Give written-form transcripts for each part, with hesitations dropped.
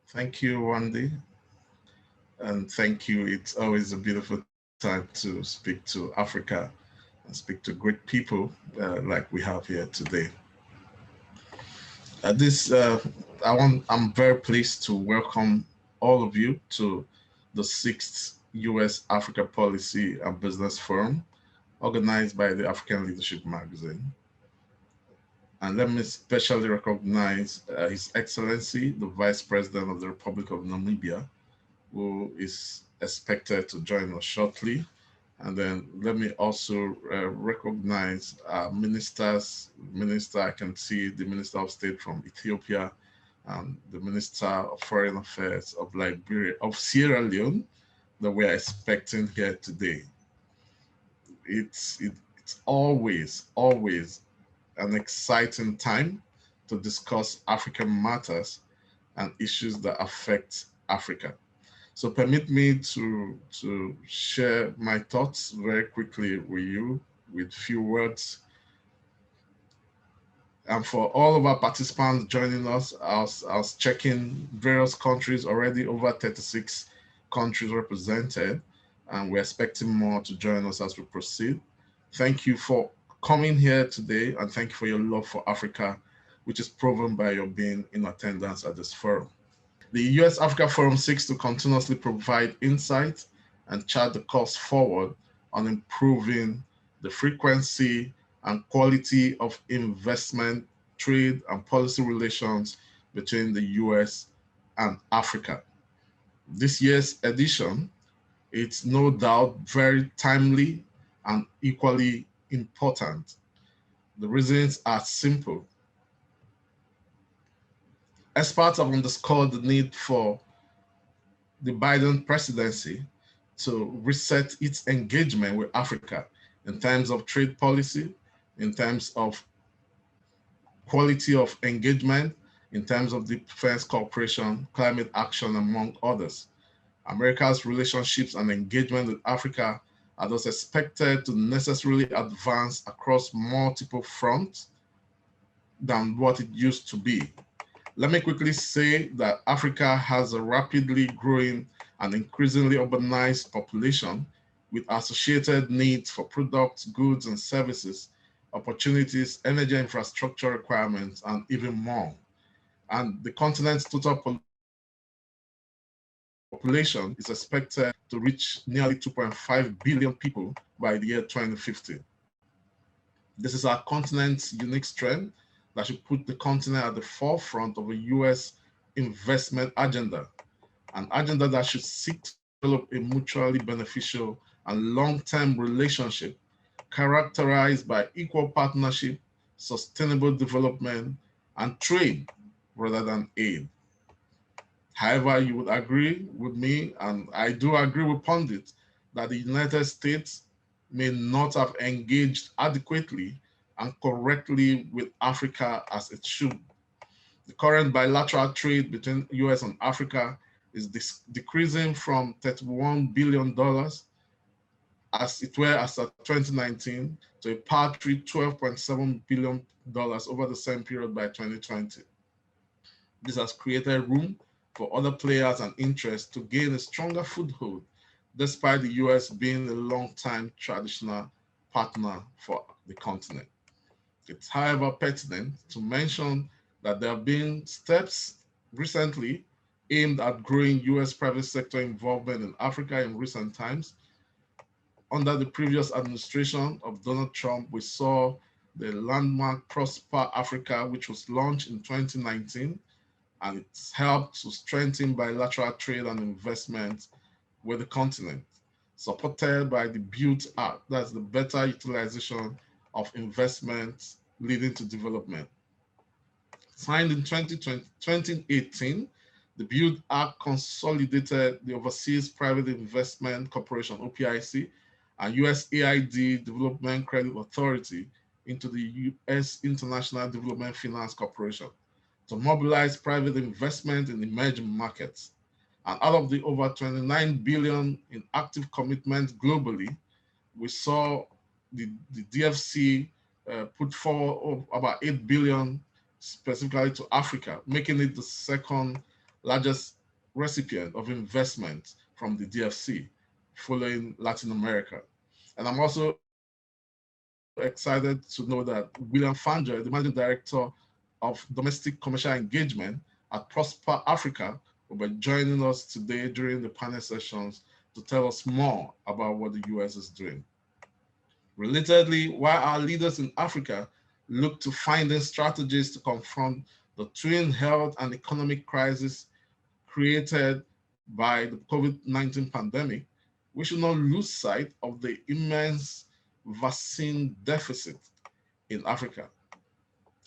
Thank you, Wendy, and thank you. It's always a beautiful time to speak to Africa and speak to great people like we have here today. This I'm very pleased to welcome all of you to the sixth U.S. Africa Policy and Business Forum, organized by the African Leadership Magazine. And let me especially recognize His Excellency, the Vice President of the Republic of Namibia, who is expected to join us shortly. And then let me also recognize Minister, I can see the Minister of State from Ethiopia, and the Minister of Foreign Affairs of Liberia, of Sierra Leone, that we are expecting here today. It's always an exciting time to discuss African matters and issues that affect Africa. So permit me to share my thoughts very quickly with you with few words. And for all of our participants joining us, I was checking various countries already, over 36 countries represented, and we're expecting more to join us as we proceed. Thank you for coming here today, and thank you for your love for Africa, which is proven by your being in attendance at this forum. The US Africa Forum seeks to continuously provide insight and chart the course forward on improving the frequency and quality of investment, trade, and policy relations between the US and Africa. This year's edition, it's no doubt very timely and equally important. The reasons are simple. Experts have underscored the need for the Biden presidency to reset its engagement with Africa in terms of trade policy, in terms of quality of engagement, in terms of defense cooperation, climate action, among others. America's relationships and engagement with Africa are thus expected to necessarily advance across multiple fronts than what it used to be. Let me quickly say that Africa has a rapidly growing and increasingly urbanized population with associated needs for products, goods, and services, opportunities, energy infrastructure requirements, and even more. And the continent's total population is expected to reach nearly 2.5 billion people by the year 2050. This is our continent's unique strength that should put the continent at the forefront of a US investment agenda, an agenda that should seek to develop a mutually beneficial and long-term relationship characterized by equal partnership, sustainable development, and trade rather than aid. However, you would agree with me, and I do agree with pundits, that the United States may not have engaged adequately and correctly with Africa as it should. The current bilateral trade between US and Africa is decreasing from $31 billion as it were as of 2019 to a paltry $12.7 billion over the same period by 2020. This has created room for other players and interests to gain a stronger foothold, despite the US being a long-time traditional partner for the continent. It's, however, pertinent to mention that there have been steps recently aimed at growing US private sector involvement in Africa in recent times. Under the previous administration of Donald Trump, we saw the landmark Prosper Africa, which was launched in 2019, and it's helped to strengthen bilateral trade and investment with the continent, supported by the BUILT Act, that's the better utilization of investments leading to development. Signed in 2018, the BUILT Act consolidated the Overseas Private Investment Corporation, OPIC, and USAID Development Credit Authority into the US International Development Finance Corporation to mobilize private investment in emerging markets. And out of the over 29 billion in active commitment globally, we saw the DFC put forward about 8 billion specifically to Africa, making it the second largest recipient of investment from the DFC following Latin America. And I'm also excited to know that William Fanja, the managing director of domestic commercial engagement at Prosper Africa, will be joining us today during the panel sessions to tell us more about what the US is doing. Relatedly, while our leaders in Africa look to finding strategies to confront the twin health and economic crisis created by the COVID-19 pandemic, we should not lose sight of the immense vaccine deficit in Africa.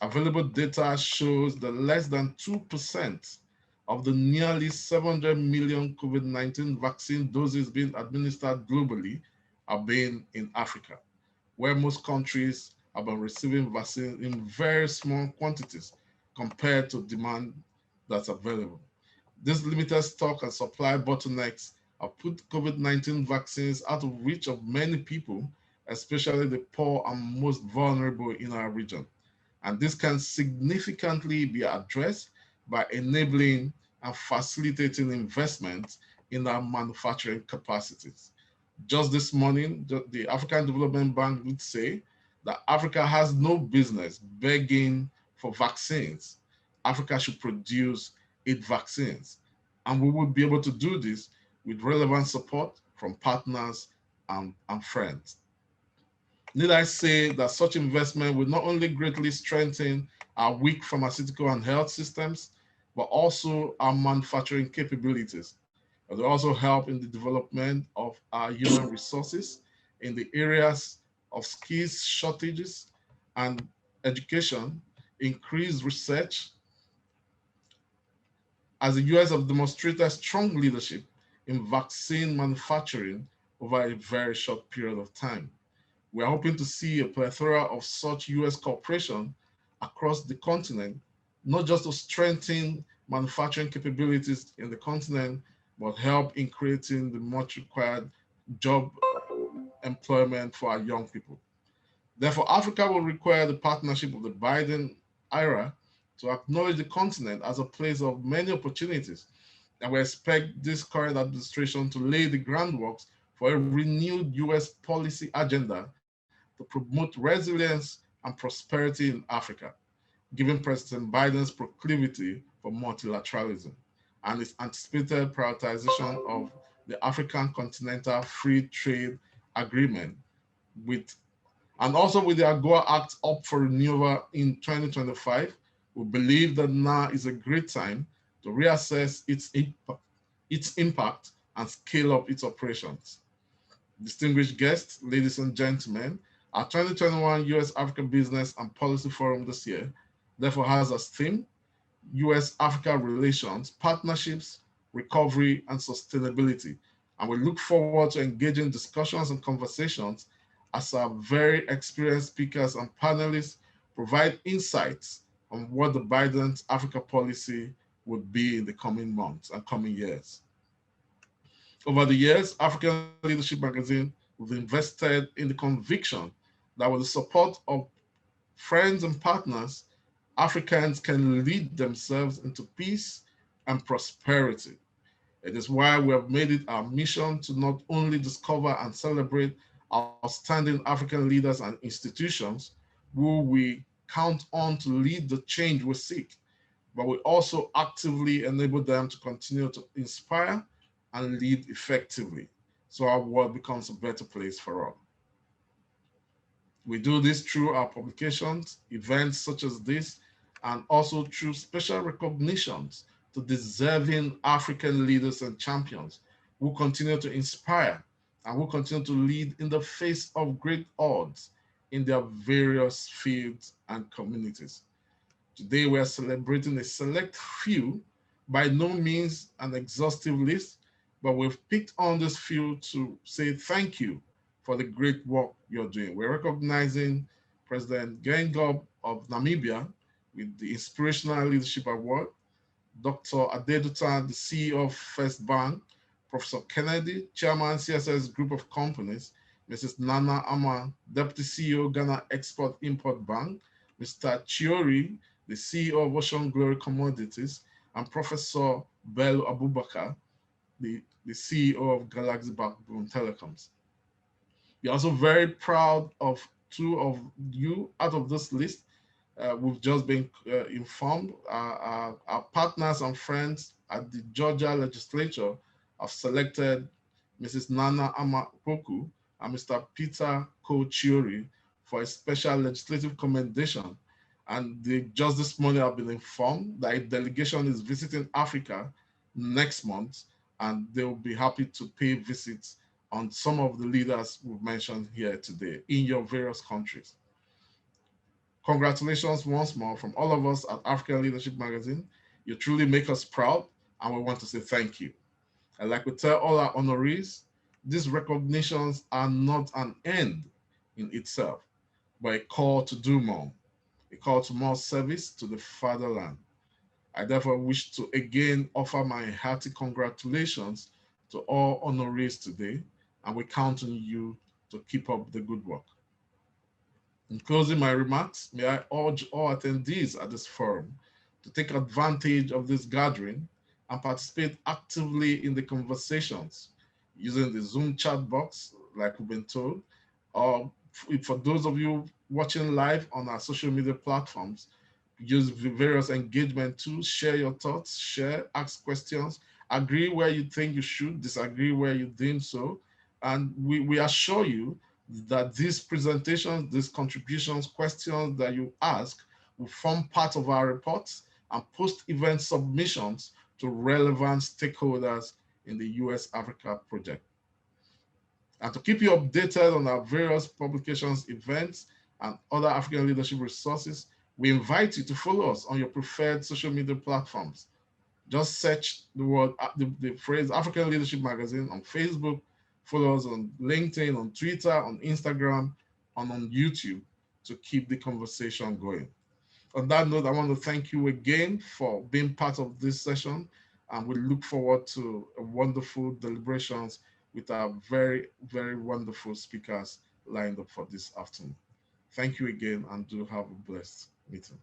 Available data shows that less than 2% of the nearly 700 million COVID-19 vaccine doses being administered globally are being in Africa, where most countries have been receiving vaccine in very small quantities compared to demand that's available. This limited stock and supply bottlenecks have put COVID-19 vaccines out of reach of many people, especially the poor and most vulnerable in our region. And this can significantly be addressed by enabling and facilitating investment in our manufacturing capacities. Just this morning, the African Development Bank would say that Africa has no business begging for vaccines. Africa should produce its vaccines. And we will be able to do this with relevant support from partners and friends. Need I say that such investment will not only greatly strengthen our weak pharmaceutical and health systems, but also our manufacturing capabilities. It will also help in the development of our human resources in the areas of skills shortages and education, increased research, as the US have demonstrated strong leadership in vaccine manufacturing over a very short period of time. We are hoping to see a plethora of such US cooperation across the continent, not just to strengthen manufacturing capabilities in the continent, but help in creating the much required job employment for our young people. Therefore, Africa will require the partnership of the Biden era to acknowledge the continent as a place of many opportunities. And we expect this current administration to lay the groundwork for a renewed US policy agenda to promote resilience and prosperity in Africa, given President Biden's proclivity for multilateralism and his anticipated prioritization of the African Continental Free Trade Agreement with and also with the AGOA Act up for renewal in 2025, we believe that now is a great time to reassess its impact and scale up its operations. Distinguished guests, ladies and gentlemen, our 2021 US Africa Business and Policy Forum this year therefore has as theme US Africa relations, partnerships, recovery, and sustainability. And we look forward to engaging discussions and conversations as our very experienced speakers and panelists provide insights on what the Biden's Africa policy would be in the coming months and coming years. Over the years, African Leadership Magazine has invested in the conviction that with the support of friends and partners, Africans can lead themselves into peace and prosperity. It is why we have made it our mission to not only discover and celebrate outstanding African leaders and institutions who we count on to lead the change we seek, but we also actively enable them to continue to inspire and lead effectively so our world becomes a better place for all. We do this through our publications, events such as this, and also through special recognitions to deserving African leaders and champions who continue to inspire and who continue to lead in the face of great odds in their various fields and communities. Today, we are celebrating a select few, by no means an exhaustive list, but we've picked on this few to say thank you for the great work you're doing. We're recognizing President Gengob of Namibia with the Inspirational Leadership Award, Dr. Adedutan, the CEO of First Bank, Professor Kennedy, Chairman CSS Group of Companies, Mrs. Nana Ama, Deputy CEO Ghana Export-Import Bank, Mr. Chiori, the CEO of Ocean Glory Commodities, and Professor Bello Abubakar, the CEO of Galaxy Backbone Telecoms. We're also very proud of two of you out of this list. We've just been informed. Our partners and friends at the Georgia legislature have selected Mrs. Nana Amapoku and Mr. Peter Kochiori for a special legislative commendation. And just this morning, I've been informed that a delegation is visiting Africa next month, and they'll be happy to pay visits on some of the leaders we've mentioned here today in your various countries. Congratulations once more from all of us at African Leadership Magazine. You truly make us proud, and we want to say thank you. And like we tell all our honorees, these recognitions are not an end in itself, but a call to do more, a call to more service to the fatherland. I therefore wish to again offer my hearty congratulations to all honorees today, and we count on you to keep up the good work. In closing my remarks, may I urge all attendees at this forum to take advantage of this gathering and participate actively in the conversations using the Zoom chat box, like we've been told, or for those of you watching live on our social media platforms, use various engagement tools, share your thoughts, share, ask questions, agree where you think you should, disagree where you deem so. And we assure you that these presentations, these contributions, questions that you ask will form part of our reports and post-event submissions to relevant stakeholders in the US-Africa project. And to keep you updated on our various publications, events, and other African leadership resources, we invite you to follow us on your preferred social media platforms. Just search the word, the phrase African Leadership Magazine on Facebook, follow us on LinkedIn, on Twitter, on Instagram, and on YouTube to keep the conversation going. On that note, I want to thank you again for being part of this session, and we look forward to wonderful deliberations with our very, very wonderful speakers lined up for this afternoon. Thank you again, and do have a blessed meeting.